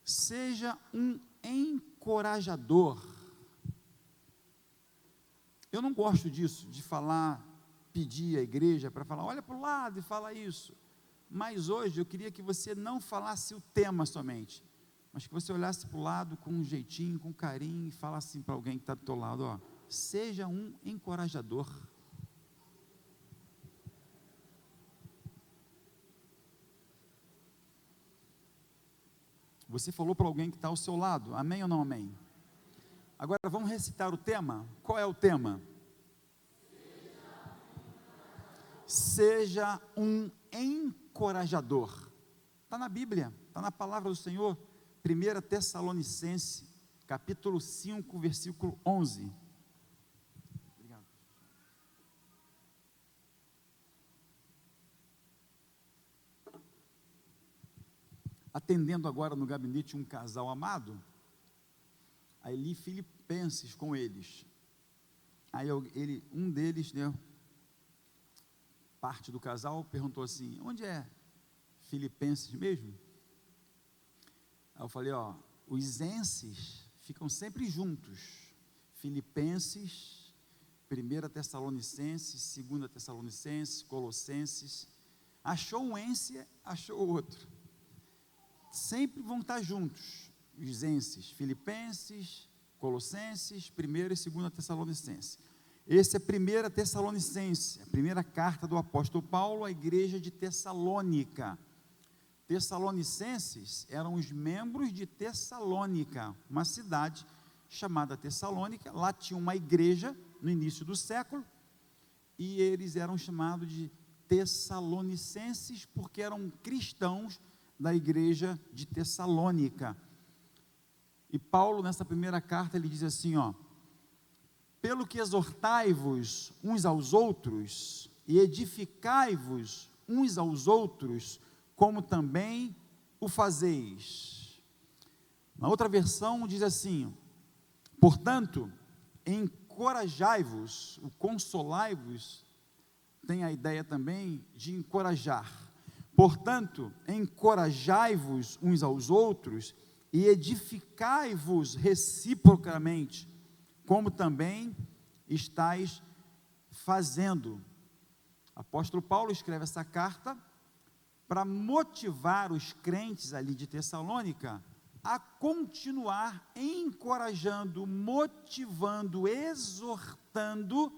Seja um encorajador. Eu não gosto disso, de falar, pedir à igreja para falar, olha para o lado e fala isso. Mas hoje eu queria que você não falasse o tema somente, mas que você olhasse para o lado com um jeitinho, com carinho, e falasse assim para alguém que está do teu lado, ó, seja um encorajador. Você falou para alguém que está ao seu lado, amém ou não amém? Agora vamos recitar o tema. Qual é o tema? Seja um encorajador. Está na Bíblia, está na palavra do Senhor. 1 Tessalonicenses, capítulo 5, versículo 11. Obrigado. Atendendo agora no gabinete um casal amado, aí li Filipenses com eles. Aí um deles, né, parte do casal, perguntou assim, onde é Filipenses mesmo? Aí eu falei, ó, os enses ficam sempre juntos, Filipenses, 1 Tessalonicenses, 2 Tessalonicenses, Colossenses, achou um ense, achou o outro, sempre vão estar juntos, os enses, Filipenses, Colossenses, 1 e 2 Tessalonicenses. Esse é 1 Tessalonicenses, a primeira carta do apóstolo Paulo à igreja de Tessalônica. Tessalonicenses eram os membros de Tessalônica, uma cidade chamada Tessalônica. Lá tinha uma igreja no início do século, e eles eram chamados de Tessalonicenses, porque eram cristãos da igreja de Tessalônica. E Paulo, nessa primeira carta, ele diz assim, ó, pelo que exortai-vos uns aos outros, e edificai-vos uns aos outros, como também o fazeis. Na outra versão diz assim, portanto, encorajai-vos, o consolai-vos, tem a ideia também de encorajar. Portanto, encorajai-vos uns aos outros, e edificai-vos reciprocamente, como também estáis fazendo. Apóstolo Paulo escreve essa carta para motivar os crentes ali de Tessalônica a continuar encorajando, motivando, exortando,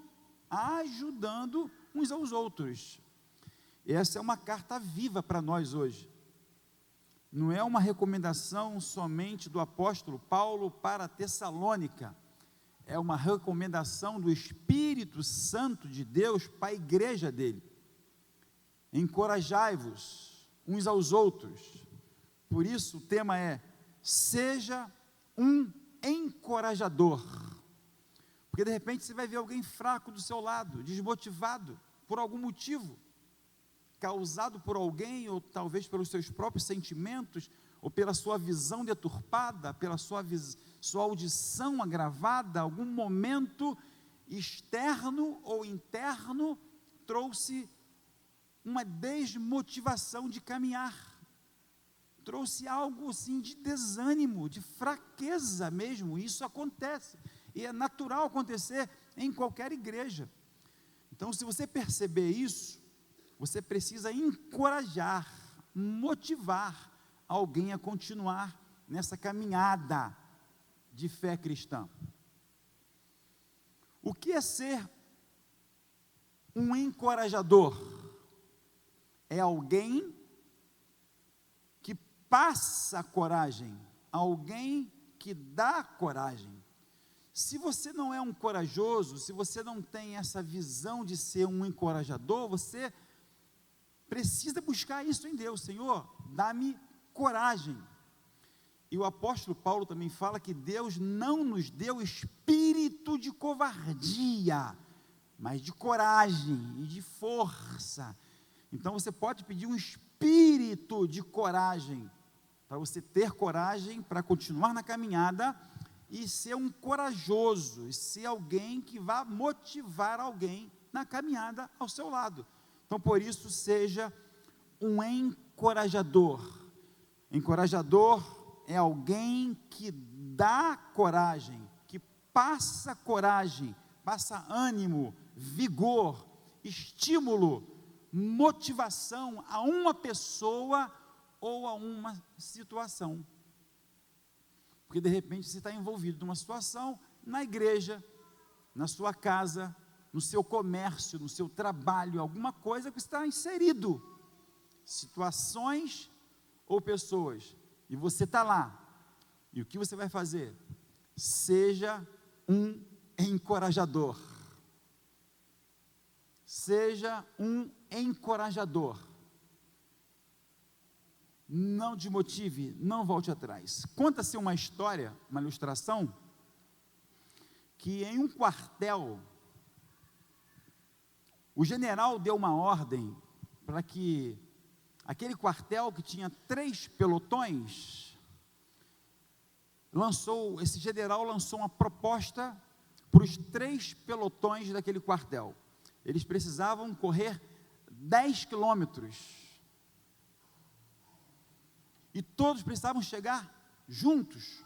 ajudando uns aos outros. Essa é uma carta viva para nós hoje. Não é uma recomendação somente do apóstolo Paulo para Tessalônica, é uma recomendação do Espírito Santo de Deus para a igreja dele. Encorajai-vos uns aos outros. Por isso o tema é, seja um encorajador. Porque de repente você vai ver alguém fraco do seu lado, desmotivado, por algum motivo, causado por alguém, ou talvez pelos seus próprios sentimentos, ou pela sua visão deturpada, pela sua audição agravada, algum momento externo ou interno trouxe uma desmotivação de caminhar, trouxe algo assim de desânimo, de fraqueza mesmo. Isso acontece, e é natural acontecer em qualquer igreja. Então, se você perceber isso, você precisa encorajar, motivar alguém a continuar nessa caminhada de fé cristã. O que é ser um encorajador? É alguém que passa coragem, alguém que dá coragem. Se você não é um corajoso, se você não tem essa visão de ser um encorajador, você precisa buscar isso em Deus. Senhor, dá-me coragem. E o apóstolo Paulo também fala que Deus não nos deu espírito de covardia, mas de coragem e de força. Então você pode pedir um espírito de coragem, para você ter coragem para continuar na caminhada e ser um corajoso, e ser alguém que vá motivar alguém na caminhada ao seu lado. Então, por isso, seja um encorajador. Encorajador é alguém que dá coragem, que passa coragem, passa ânimo, vigor, estímulo, motivação a uma pessoa ou a uma situação. Porque de repente você está envolvido numa situação na igreja, na sua casa, no seu comércio, no seu trabalho, alguma coisa que está inserido, situações ou pessoas, e você está lá, e o que você vai fazer? Seja um encorajador, seja um encorajador, não desmotive, não volte atrás. Conta-se uma história, uma ilustração, que em um quartel, o general deu uma ordem para que aquele quartel que tinha 3 pelotões, esse general lançou uma proposta para os 3 pelotões daquele quartel. Eles precisavam correr 10 quilômetros, e todos precisavam chegar juntos.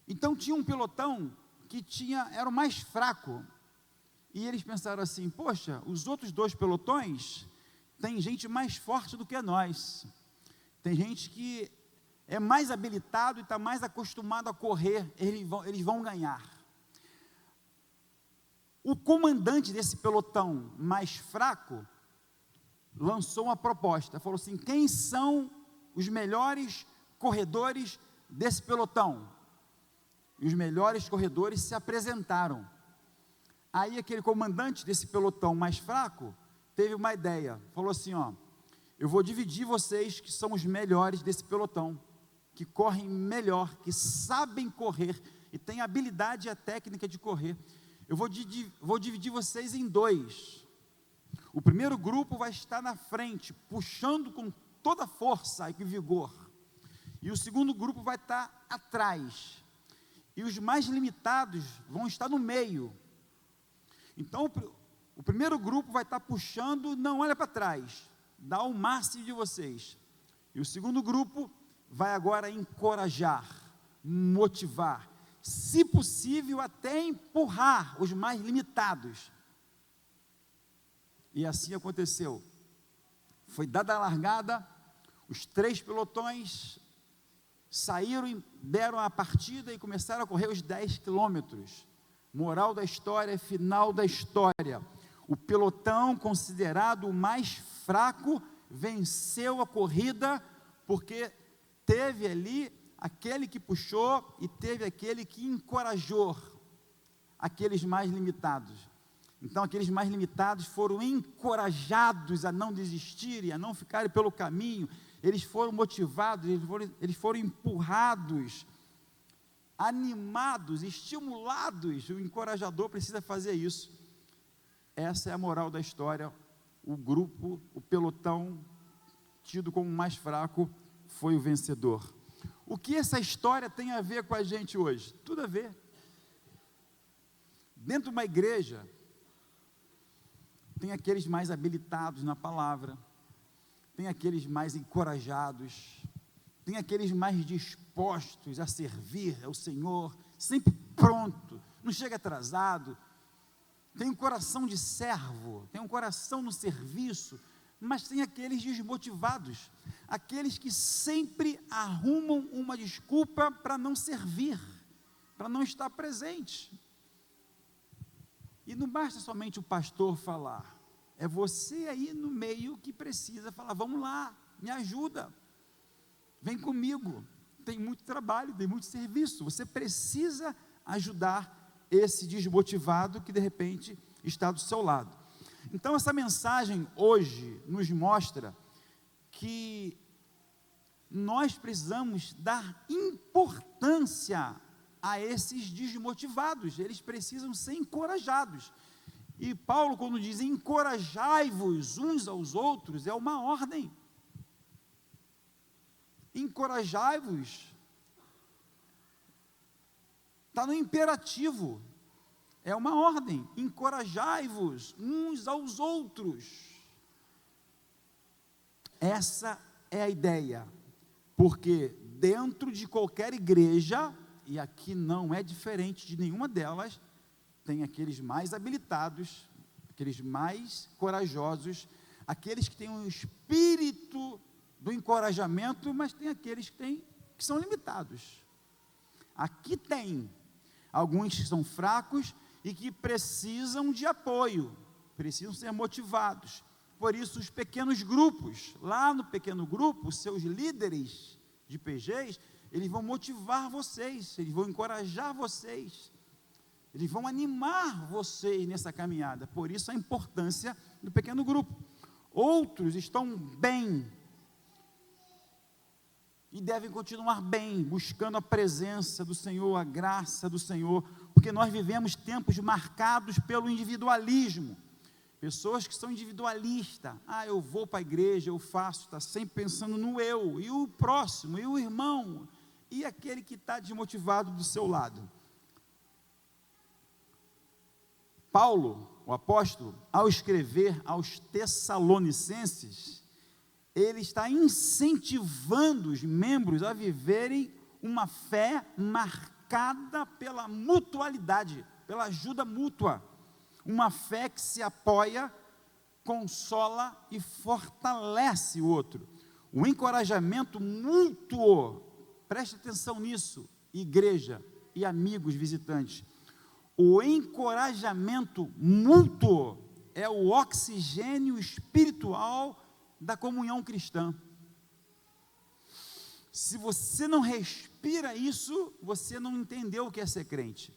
Então tinha um pelotão que era o mais fraco, e eles pensaram assim: poxa, os outros 2 pelotões, tem gente mais forte do que nós, tem gente que é mais habilitado e está mais acostumado a correr, eles vão ganhar. O comandante desse pelotão mais fraco lançou uma proposta, falou assim: quem são os melhores corredores desse pelotão? E os melhores corredores se apresentaram. Aí aquele comandante desse pelotão mais fraco teve uma ideia, falou assim: ó, eu vou dividir vocês que são os melhores desse pelotão, que correm melhor, que sabem correr e têm a habilidade e a técnica de correr. Eu vou dividir vocês em 2. O primeiro grupo vai estar na frente, puxando com toda a força e vigor, e o segundo grupo vai estar atrás, e os mais limitados vão estar no meio. Então o primeiro grupo vai estar puxando, não olha para trás, dá o máximo de vocês, e o segundo grupo vai agora encorajar, motivar, se possível até empurrar os mais limitados. E assim aconteceu. Foi dada a largada, os 3 pelotões saíram e deram a partida e começaram a correr os 10 quilômetros. Moral da história, final da história: o pelotão considerado o mais fraco venceu a corrida, porque teve ali aquele que puxou e teve aquele que encorajou aqueles mais limitados. Então aqueles mais limitados foram encorajados a não desistirem, a não ficarem pelo caminho, eles foram motivados, eles foram empurrados, animados, estimulados. O encorajador precisa fazer isso. Essa é a moral da história. O grupo, o pelotão, tido como mais fraco, foi o vencedor. O que essa história tem a ver com a gente hoje? Tudo a ver. Dentro de uma igreja, tem aqueles mais habilitados na palavra, tem aqueles mais encorajados, tem aqueles mais dispostos a servir ao Senhor, sempre pronto, não chega atrasado, tem um coração de servo, tem um coração no serviço, mas tem aqueles desmotivados, aqueles que sempre arrumam uma desculpa para não servir, para não estar presente. E não basta somente o pastor falar, é você aí no meio que precisa falar: vamos lá, me ajuda, vem comigo, tem muito trabalho, tem muito serviço, você precisa ajudar esse desmotivado que de repente está do seu lado. Então essa mensagem hoje nos mostra que nós precisamos dar importância a esses desmotivados, eles precisam ser encorajados. E Paulo, quando diz encorajai-vos uns aos outros, é uma ordem. Encorajai-vos está no imperativo, é uma ordem. Encorajai-vos uns aos outros. Essa é a ideia. Porque dentro de qualquer igreja, e aqui não é diferente de nenhuma delas, tem aqueles mais habilitados, aqueles mais corajosos, aqueles que têm um espírito do encorajamento, mas tem aqueles que são limitados. Aqui tem alguns que são fracos e que precisam de apoio, precisam ser motivados. Por isso, os pequenos grupos, lá no pequeno grupo, os seus líderes de PGs, eles vão motivar vocês, eles vão encorajar vocês, eles vão animar vocês nessa caminhada. Por isso, a importância do pequeno grupo. Outros estão bem e devem continuar bem, buscando a presença do Senhor, a graça do Senhor, porque nós vivemos tempos marcados pelo individualismo. Pessoas que são individualistas, eu vou para a igreja, eu faço, está sempre pensando no eu, e o próximo, e o irmão, e aquele que está desmotivado do seu lado. Paulo, o apóstolo, ao escrever aos Tessalonicenses, ele está incentivando os membros a viverem uma fé marcada pela mutualidade, pela ajuda mútua, uma fé que se apoia, consola e fortalece o outro. O encorajamento mútuo, preste atenção nisso, igreja e amigos visitantes. O encorajamento mútuo é o oxigênio espiritual da comunhão cristã. Se você não respira isso, você não entendeu o que é ser crente.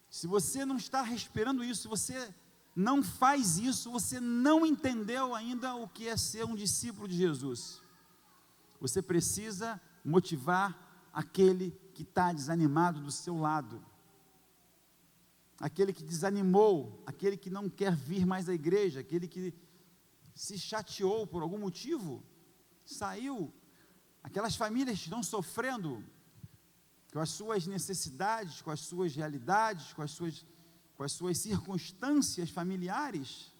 Se você não está respirando isso, você não faz isso, você não entendeu ainda o que é ser um discípulo de Jesus. Você precisa motivar aquele que está desanimado do seu lado, aquele que desanimou, aquele que não quer vir mais à igreja, aquele que se chateou por algum motivo, saiu, aquelas famílias que estão sofrendo com as suas necessidades, com as suas realidades, com as suas circunstâncias familiares.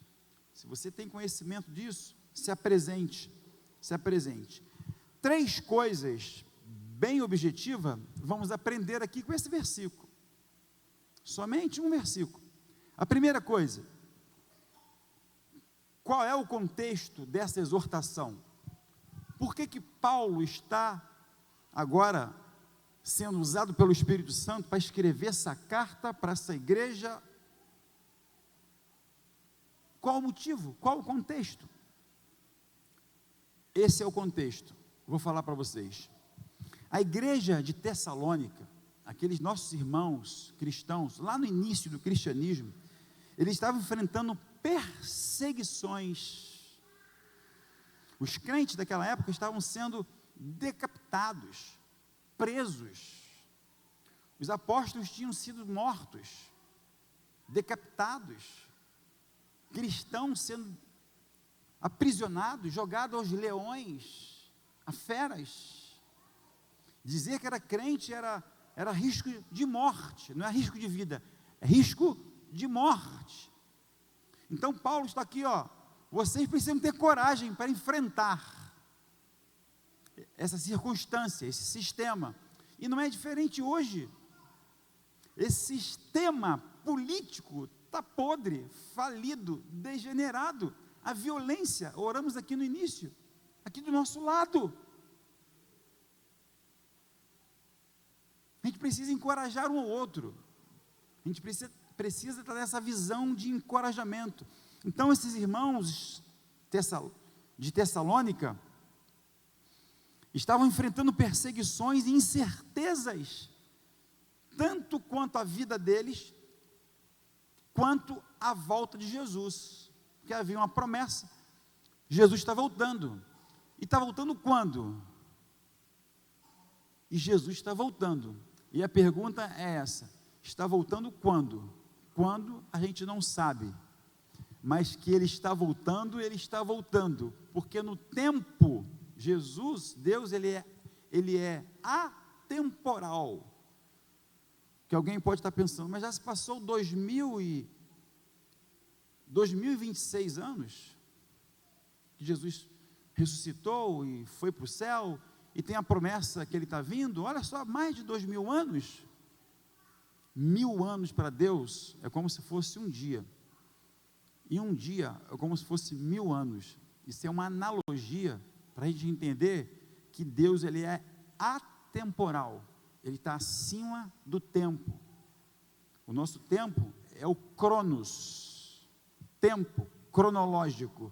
Se você tem conhecimento disso, se apresente, se apresente. 3 coisas bem objetivas vamos aprender aqui com esse versículo, somente um versículo. A primeira coisa, qual é o contexto dessa exortação? Por que Paulo está agora sendo usado pelo Espírito Santo para escrever essa carta para essa igreja? Qual o motivo? Qual o contexto? Esse é o contexto, vou falar para vocês. A igreja de Tessalônica, aqueles nossos irmãos cristãos, lá no início do cristianismo, eles estavam enfrentando perseguições. Os crentes daquela época estavam sendo decapitados, presos. Os apóstolos tinham sido mortos, decapitados, cristãos sendo aprisionados, jogados aos leões, a feras. Dizer que era crente era risco de morte, não é risco de vida, é risco de morte. Então Paulo está aqui, vocês precisam ter coragem para enfrentar essa circunstância, esse sistema, e não é diferente hoje. Esse sistema político está podre, falido, degenerado, a violência, oramos aqui no início, aqui do nosso lado. A gente precisa encorajar um ao outro, a gente precisa trazer essa visão de encorajamento. Então esses irmãos de Tessalônica estavam enfrentando perseguições e incertezas, tanto quanto a vida deles, quanto a volta de Jesus, porque havia uma promessa, Jesus está voltando, e está voltando quando? E Jesus está voltando, e a pergunta é essa, está voltando quando? Quando a gente não sabe, mas que Ele está voltando, porque no tempo, Jesus, Deus, Ele é atemporal, que alguém pode estar pensando, mas já se passou 2026 anos, que ressuscitou e foi para o céu, e tem a promessa que ele está vindo. Olha só, mais de 2000 anos. 1000 anos para Deus é como se fosse um dia, e um dia é como se fosse 1000 anos. Isso é uma analogia para a gente entender que Deus, ele é atemporal, ele está acima do tempo. O nosso tempo é o cronos, tempo cronológico.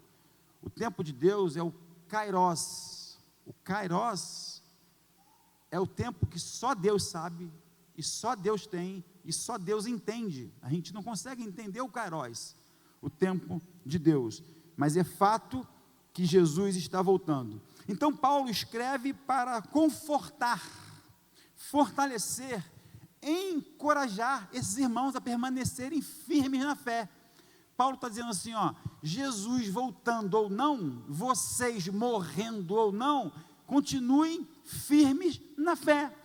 O tempo de Deus é o kairos. O kairos é o tempo que só Deus sabe, e só Deus tem, e só Deus entende. A gente não consegue entender o kairos, o tempo de Deus, mas é fato que Jesus está voltando. Então Paulo escreve para confortar, fortalecer, encorajar esses irmãos a permanecerem firmes na fé. Paulo está dizendo assim, Jesus voltando ou não, vocês morrendo ou não, continuem firmes na fé,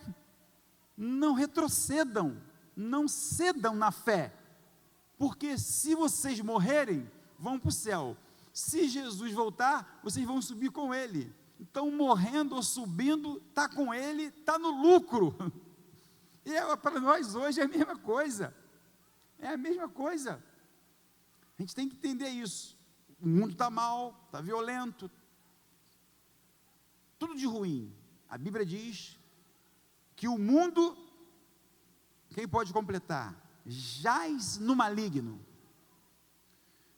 não retrocedam, não cedam na fé, porque se vocês morrerem, vão para o céu. Se Jesus voltar, vocês vão subir com ele. Então, morrendo ou subindo, está com ele, está no lucro. E para nós hoje é a mesma coisa. É a mesma coisa. A gente tem que entender isso. O mundo está mal, está violento, tudo de ruim. A Bíblia diz que o mundo, quem pode completar? Jaz no maligno.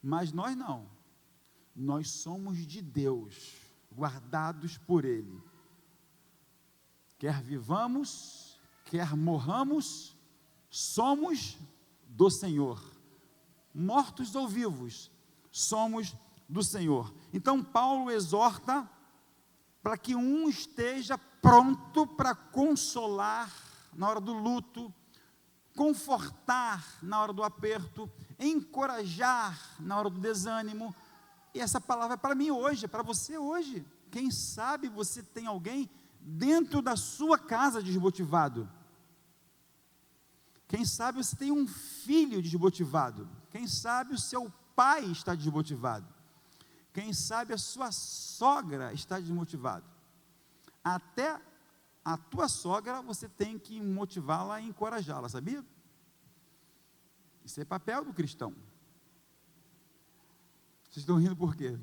Mas nós não. Nós somos de Deus, guardados por Ele. Quer vivamos, quer morramos, somos do Senhor. Mortos ou vivos, somos do Senhor. Então Paulo exorta para que um esteja pronto para consolar na hora do luto, confortar na hora do aperto, encorajar na hora do desânimo. E essa palavra é para mim hoje, é para você hoje. Quem sabe você tem alguém dentro da sua casa desmotivado. Quem sabe você tem um filho desmotivado. Quem sabe o seu pai está desmotivado. Quem sabe a sua sogra está desmotivada. Até a tua sogra você tem que motivá-la e encorajá-la, sabia? Isso é papel do cristão. Vocês estão rindo por quê?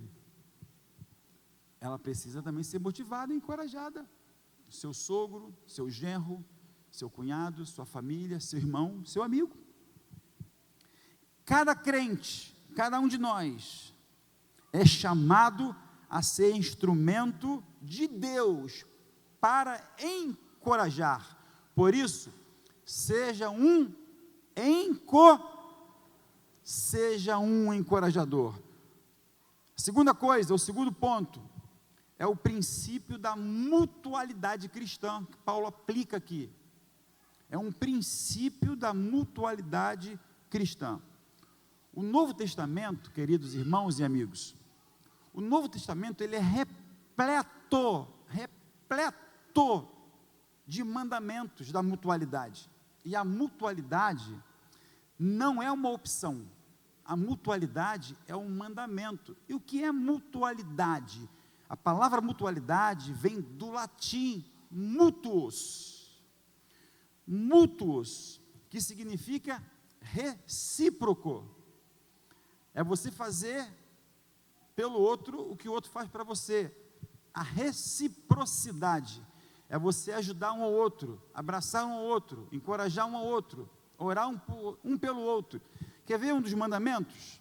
Ela precisa também ser motivada e encorajada. Seu sogro, seu genro, seu cunhado, sua família, seu irmão, seu amigo. Cada crente, cada um de nós, é chamado a ser instrumento de Deus para encorajar. Por isso, seja um encorajador. A segunda coisa, o segundo ponto, é o princípio da mutualidade cristã, que Paulo aplica aqui. É um princípio da mutualidade cristã. O Novo Testamento, queridos irmãos e amigos, o Novo Testamento, ele é repleto de mandamentos da mutualidade. E a mutualidade não é uma opção. A mutualidade é um mandamento. E o que é mutualidade? A palavra mutualidade vem do latim mutuus. Mutuus, que significa recíproco. É você fazer pelo outro o que o outro faz para você. A reciprocidade é você ajudar um ao outro, abraçar um ao outro, encorajar um ao outro, orar um pelo outro. Quer ver um dos mandamentos?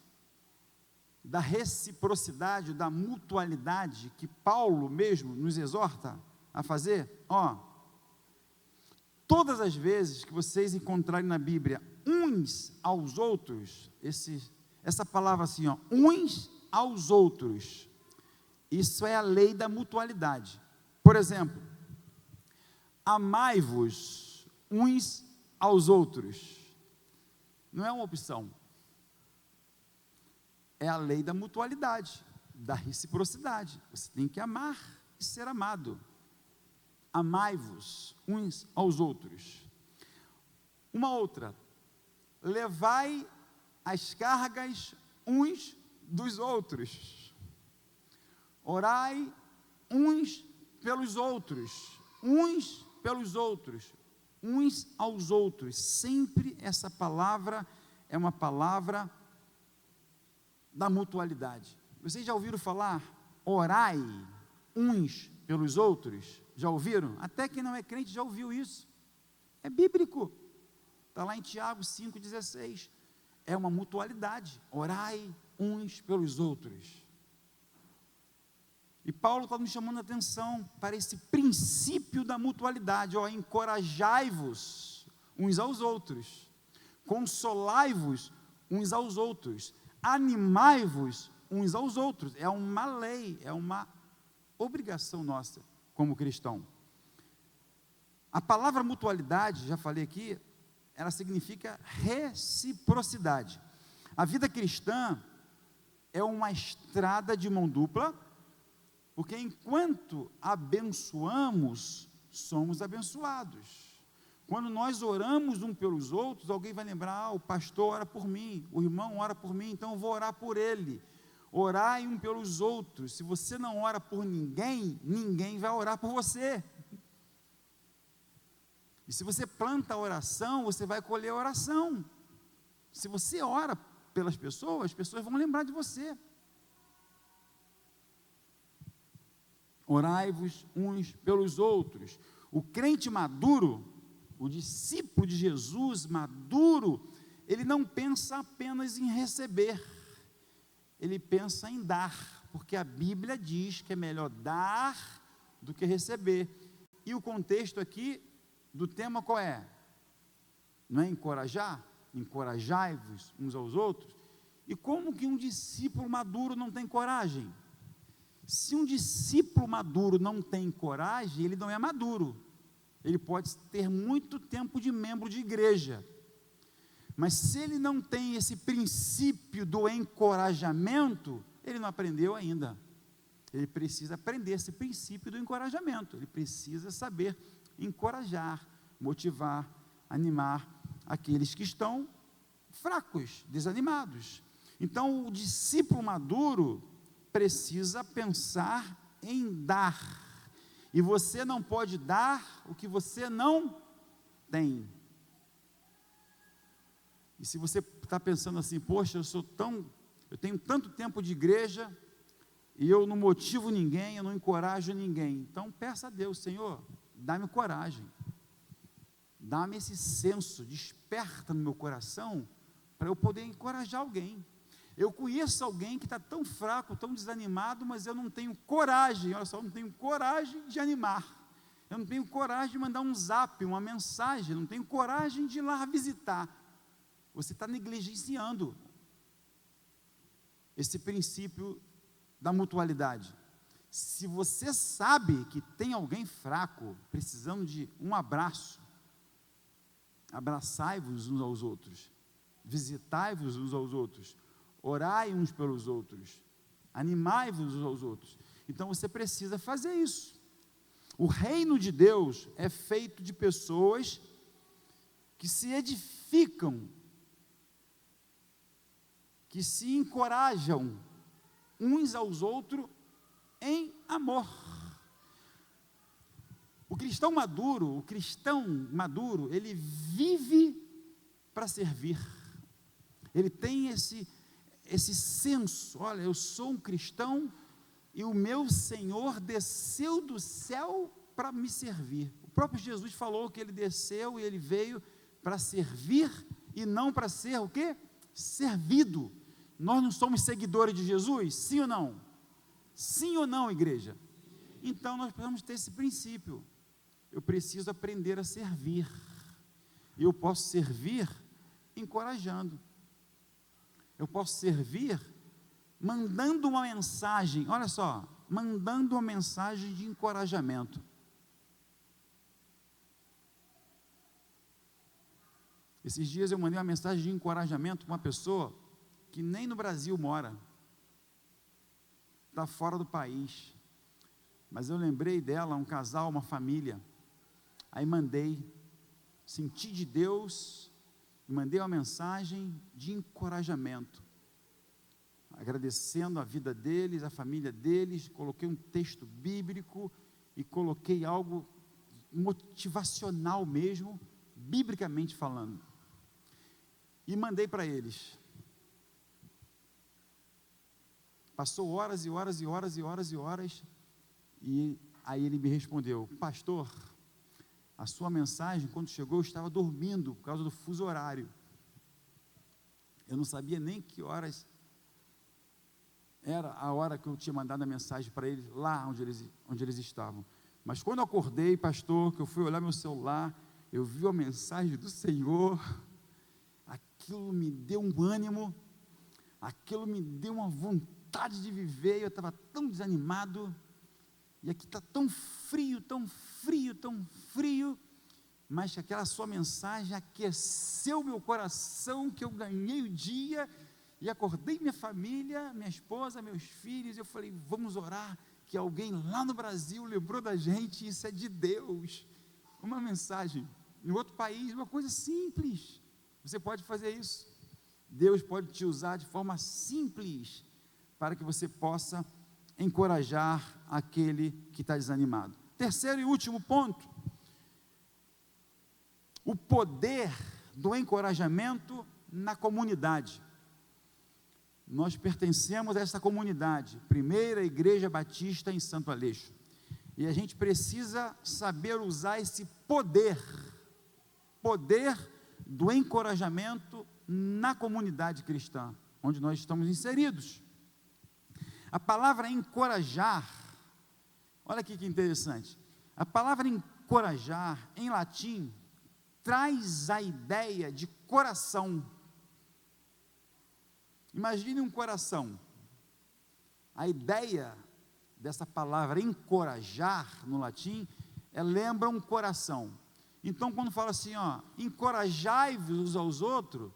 Da reciprocidade, da mutualidade, que Paulo mesmo nos exorta a fazer? Todas as vezes que vocês encontrarem na Bíblia, uns aos outros, essa palavra assim, uns aos outros, isso é a lei da mutualidade. Por exemplo, amai-vos uns aos outros, não é uma opção, é a lei da mutualidade, da reciprocidade. Você tem que amar e ser amado. Amai-vos uns aos outros. Uma outra, levai as cargas uns dos outros. Orai uns pelos outros, uns pelos outros, uns aos outros. Sempre essa palavra é uma palavra da mutualidade. Vocês já ouviram falar, orai uns pelos outros? Já ouviram? Até quem não é crente já ouviu isso. É bíblico. Está lá em Tiago 5,16. É uma mutualidade. Orai uns pelos outros. E Paulo está nos chamando a atenção para esse princípio da mutualidade. Encorajai-vos uns aos outros, consolai-vos uns aos outros, animai-vos uns aos outros. É uma lei, é uma obrigação nossa como cristão. A palavra mutualidade, já falei aqui, ela significa reciprocidade. A vida cristã é uma estrada de mão dupla, porque enquanto abençoamos, somos abençoados. Quando nós oramos uns pelos outros, alguém vai lembrar, o pastor ora por mim, o irmão ora por mim, então eu vou orar por ele. Orai um pelos outros. Se você não ora por ninguém, ninguém vai orar por você. E se você planta a oração, você vai colher a oração. Se você ora pelas pessoas, as pessoas vão lembrar de você. Orai-vos uns pelos outros. O crente maduro, o discípulo de Jesus maduro, ele não pensa apenas em receber, ele pensa em dar, porque a Bíblia diz que é melhor dar do que receber. E o contexto aqui do tema qual é? Não é encorajar? Encorajai-vos uns aos outros. E como que um discípulo maduro não tem coragem? Se um discípulo maduro não tem coragem, ele não é maduro. Ele pode ter muito tempo de membro de igreja, mas se ele não tem esse princípio do encorajamento, ele não aprendeu ainda. Ele precisa aprender esse princípio do encorajamento. Ele precisa saber encorajar, motivar, animar aqueles que estão fracos, desanimados. Então, o discípulo maduro precisa pensar em dar, e você não pode dar o que você não tem. E se você está pensando assim, poxa, eu tenho tanto tempo de igreja, e eu não motivo ninguém, eu não encorajo ninguém, então peça a Deus, Senhor, dá-me coragem, dá-me esse senso, desperta no meu coração, para eu poder encorajar alguém. Eu conheço alguém que está tão fraco, tão desanimado, mas eu não tenho coragem, olha só, eu não tenho coragem de animar, eu não tenho coragem de mandar um zap, uma mensagem, eu não tenho coragem de ir lá visitar. Você está negligenciando esse princípio da mutualidade. Se você sabe que tem alguém fraco, precisando de um abraço, abraçai-vos uns aos outros, visitai-vos uns aos outros, orai uns pelos outros, animai-vos uns aos outros. Então você precisa fazer isso. O reino de Deus é feito de pessoas que se edificam, que se encorajam uns aos outros em amor. O cristão maduro, ele vive para servir. Ele tem esse senso, olha, eu sou um cristão e o meu Senhor desceu do céu para me servir. O próprio Jesus falou que ele desceu e ele veio para servir e não para ser o quê? Servido. Nós não somos seguidores de Jesus? Sim ou não? Sim ou não, igreja? Então nós precisamos ter esse princípio. Eu preciso aprender a servir. E eu posso servir encorajando. Eu posso servir mandando uma mensagem, olha só, mandando uma mensagem de encorajamento. Esses dias eu mandei uma mensagem de encorajamento para uma pessoa que nem no Brasil mora, está fora do país, mas eu lembrei dela, um casal, uma família, aí mandei, senti de Deus, mandei uma mensagem de encorajamento. agradecendo a vida deles, a família deles, coloquei um texto bíblico e coloquei algo motivacional mesmo, biblicamente falando, e mandei para eles. Passou horas e horas e horas e horas e horas, e aí ele me respondeu: pastor, a sua mensagem, quando chegou, eu estava dormindo, por causa do fuso horário, eu não sabia nem que horas era a hora que eu tinha mandado a mensagem para eles, lá onde eles estavam, mas quando eu acordei, pastor, que eu fui olhar meu celular, eu vi a mensagem do Senhor, aquilo me deu um ânimo, aquilo me deu uma vontade de viver, eu estava tão desanimado, e aqui está tão frio, tão frio, tão frio, mas que aquela sua mensagem aqueceu meu coração, que eu ganhei o dia, e acordei minha família, minha esposa, meus filhos, e eu falei: vamos orar, que alguém lá no Brasil lembrou da gente, isso é de Deus. Uma mensagem, em outro país, uma coisa simples, você pode fazer isso, Deus pode te usar de forma simples, para que você possa encorajar aquele que está desanimado. Terceiro e último ponto, o poder do encorajamento na comunidade. Nós pertencemos a essa comunidade, Primeira Igreja Batista em Santo Aleixo, e a gente precisa saber usar esse poder do encorajamento na comunidade cristã, onde nós estamos inseridos. A palavra encorajar, olha aqui que interessante, a palavra encorajar, em latim, traz a ideia de coração. Imagine um coração. A ideia dessa palavra encorajar, no latim, lembra um coração. Então, quando fala assim, encorajai-vos aos outros,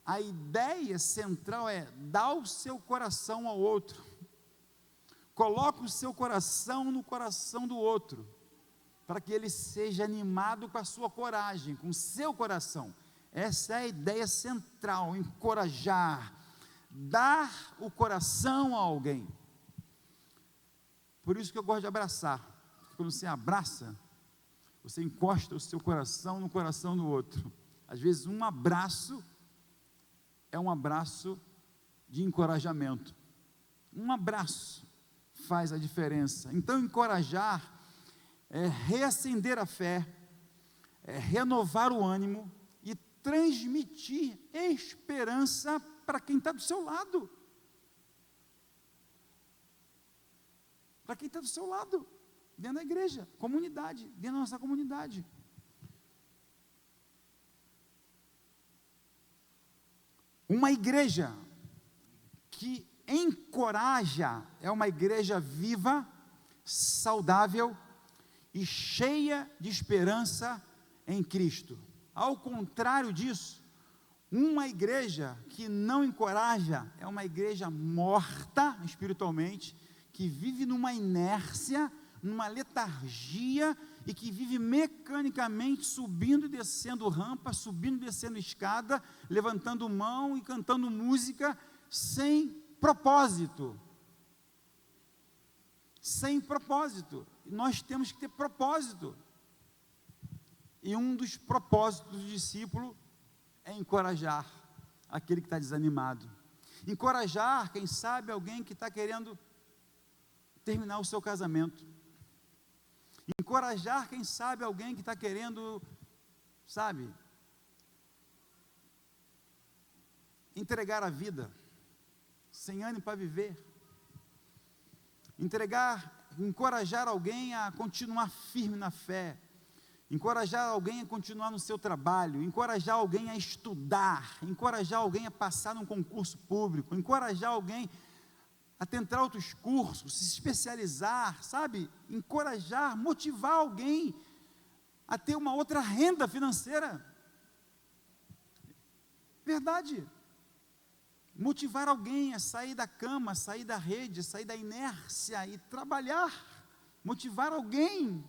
a ideia central é dar o seu coração ao outro. Coloca o seu coração no coração do outro, para que ele seja animado com a sua coragem, com o seu coração. Essa é a ideia central, encorajar, dar o coração a alguém. Por isso que eu gosto de abraçar, porque quando você abraça, você encosta o seu coração no coração do outro. Às vezes um abraço é um abraço de encorajamento, um abraço faz a diferença. Então, encorajar é reacender a fé, é renovar o ânimo e transmitir esperança para quem está do seu lado. Para quem está do seu lado, dentro da igreja, comunidade, dentro da nossa comunidade. Uma igreja que encoraja é uma igreja viva, saudável e cheia de esperança em Cristo. Ao contrário disso, uma igreja que não encoraja é uma igreja morta espiritualmente, que vive numa inércia, numa letargia e que vive mecanicamente subindo e descendo rampa, subindo e descendo escada, levantando mão e cantando música sem propósito. Sem propósito. Nós temos que ter propósito. E um dos propósitos do discípulo é encorajar aquele que está desanimado. Encorajar, quem sabe, alguém que está querendo terminar o seu casamento. Encorajar, quem sabe, alguém que está querendo, entregar a vida, sem ânimo para viver. Encorajar alguém a continuar firme na fé. Encorajar alguém a continuar no seu trabalho, encorajar alguém a estudar, encorajar alguém a passar num concurso público, encorajar alguém a tentar outros cursos, se especializar, encorajar, motivar alguém a ter uma outra renda financeira. Verdade. Motivar alguém a sair da cama, sair da rede, sair da inércia e trabalhar. Motivar alguém,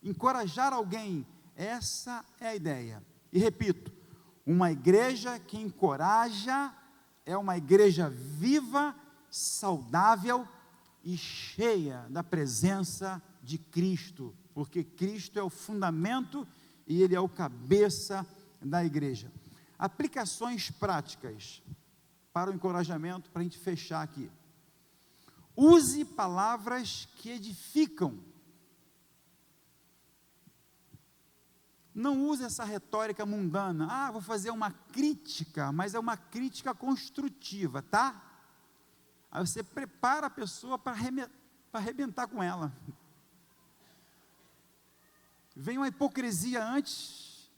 encorajar alguém, essa é a ideia. E repito, uma igreja que encoraja é uma igreja viva, saudável e cheia da presença de Cristo, porque Cristo é o fundamento e Ele é o cabeça da igreja. Aplicações práticas para o encorajamento, para a gente fechar aqui. Use palavras que edificam. Não use essa retórica mundana. Vou fazer uma crítica, mas é uma crítica construtiva, tá? Aí você prepara a pessoa para arrebentar com ela. Vem uma hipocrisia antes.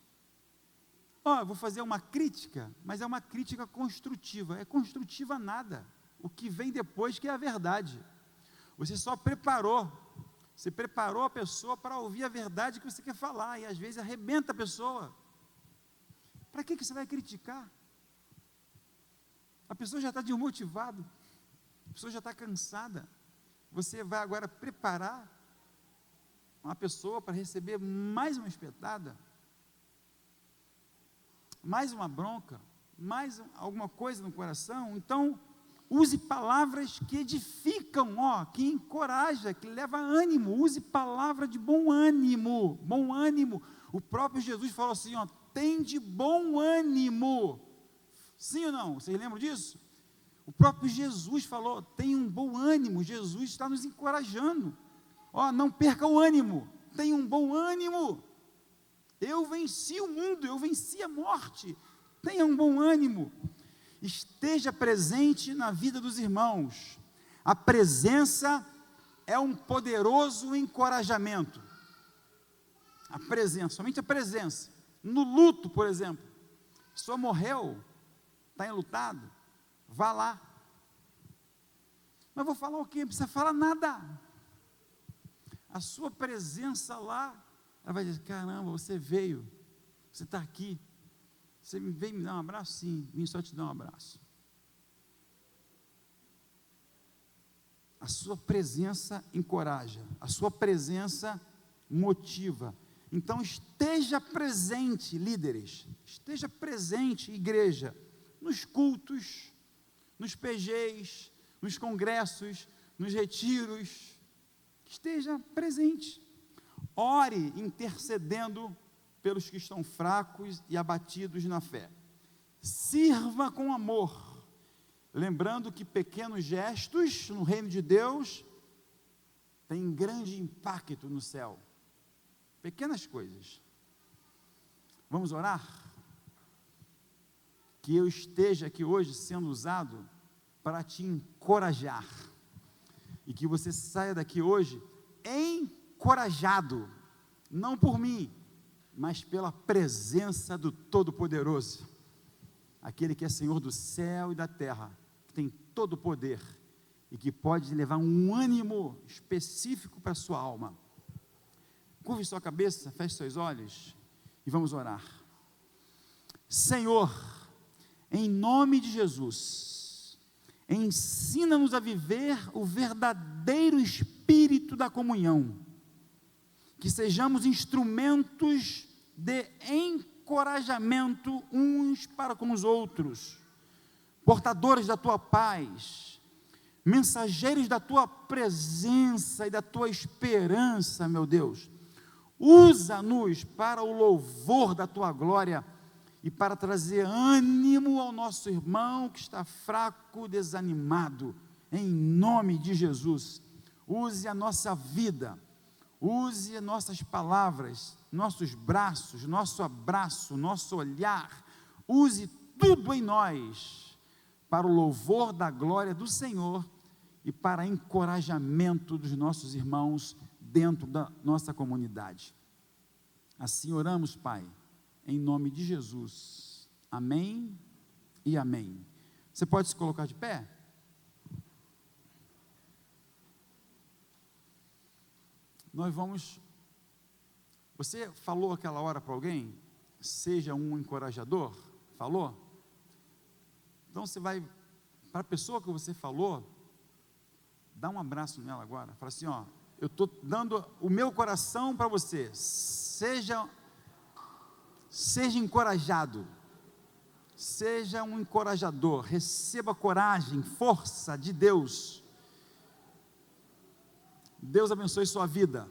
Vou fazer uma crítica, mas é uma crítica construtiva. É construtiva nada. O que vem depois que é a verdade. Você só preparou. Você preparou a pessoa para ouvir a verdade que você quer falar, e às vezes arrebenta a pessoa. Para que você vai criticar? A pessoa já está desmotivada, a pessoa já está cansada. Você vai agora preparar uma pessoa para receber mais uma espetada, mais uma bronca, mais alguma coisa no coração. Então, use palavras que edificam, que encoraja, que leva ânimo. Use palavra de bom ânimo, bom ânimo. O próprio Jesus falou assim, tem de bom ânimo. Sim ou não? Vocês lembram disso? O próprio Jesus falou, tem um bom ânimo. Jesus está nos encorajando. Não perca o ânimo, tenha um bom ânimo. Eu venci o mundo, eu venci a morte. Tenha um bom ânimo. Esteja presente na vida dos irmãos. A presença é um poderoso encorajamento. A presença, somente a presença. No luto, por exemplo, a pessoa morreu, está enlutado, vá lá. Mas vou falar o quê? Não precisa falar nada. A sua presença lá, ela vai dizer, caramba, você veio, você está aqui. Você veio me dar um abraço? Sim, vim só te dar um abraço. A sua presença encoraja, a sua presença motiva. Então esteja presente, líderes, esteja presente, igreja, nos cultos, nos PGs, nos congressos, nos retiros. Esteja presente. Ore intercedendo pelos que estão fracos e abatidos na fé. Sirva com amor, lembrando que pequenos gestos no reino de Deus têm grande impacto no céu. Pequenas coisas. Vamos orar? Que eu esteja aqui hoje sendo usado para te encorajar, e que você saia daqui hoje encorajado, não por mim, mas pela presença do Todo-Poderoso, aquele que é Senhor do céu e da terra, que tem todo o poder, e que pode levar um ânimo específico para a sua alma. Curve sua cabeça, feche seus olhos, e vamos orar. Senhor, em nome de Jesus, ensina-nos a viver o verdadeiro espírito da comunhão, que sejamos instrumentos de encorajamento uns para com os outros, portadores da tua paz, mensageiros da tua presença e da tua esperança, meu Deus. Usa-nos para o louvor da tua glória e para trazer ânimo ao nosso irmão que está fraco, desanimado, em nome de Jesus. Use a nossa vida, use nossas palavras, nossos braços, nosso abraço, nosso olhar, use tudo em nós, para o louvor da glória do Senhor e para encorajamento dos nossos irmãos dentro da nossa comunidade. Assim oramos, Pai, em nome de Jesus. Amém e amém. Você pode se colocar de pé? Nós vamos... Você falou aquela hora para alguém? Seja um encorajador? Falou? Então você vai, para a pessoa que você falou, dá um abraço nela agora. Fala assim, eu estou dando o meu coração para você. Seja encorajado. Seja um encorajador, receba coragem, força de Deus. Deus abençoe sua vida.